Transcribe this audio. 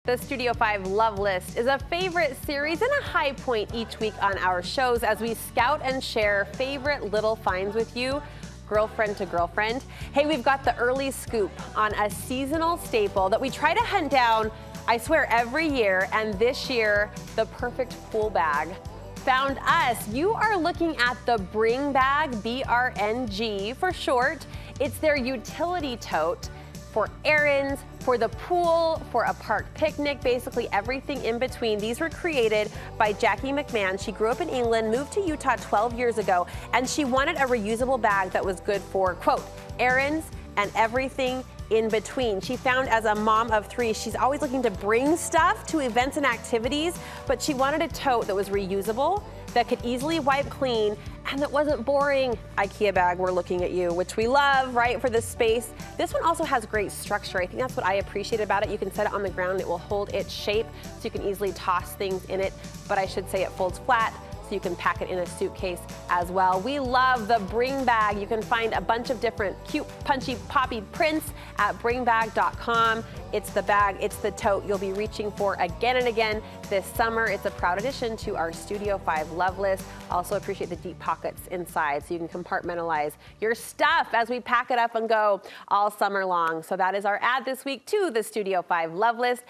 The Studio 5 Love List is a favorite series and a high point each week on our shows as we scout and share favorite little finds with you, girlfriend to girlfriend. Hey, we've got the early scoop on a seasonal staple that we try to hunt down, I swear, every year, and this year, the perfect pool bag found us. You are looking at the Bring Bag, B-R-N-G for short. It's their utility tote for errands, for the pool, for a park picnic, basically everything in between. These were created by Jackie McMahon. She grew up in England, moved to Utah 12 years ago, and she wanted a reusable bag that was good for, quote, errands and everything in between. She found, as a mom of three, she's always looking to bring stuff to events and activities, but she wanted a tote that was reusable, that could easily wipe clean, and that wasn't boring. IKEA bag, we're looking at you, which we love, right, for the space. This one also has great structure. I think that's what I appreciate about it. You can set it on the ground, it will hold its shape, so you can easily toss things in it, but I should say it folds flat, so you can pack it in a suitcase as well. We love the Bring Bag. You can find a bunch of different cute, punchy, poppy prints at bringbag.com. It's the bag, it's the tote you'll be reaching for again and again this summer. It's a proud addition to our Studio 5 Love List. Also appreciate the deep pockets inside so you can compartmentalize your stuff as we pack it up and go all summer long. So that is our ad this week to the Studio 5 Love List.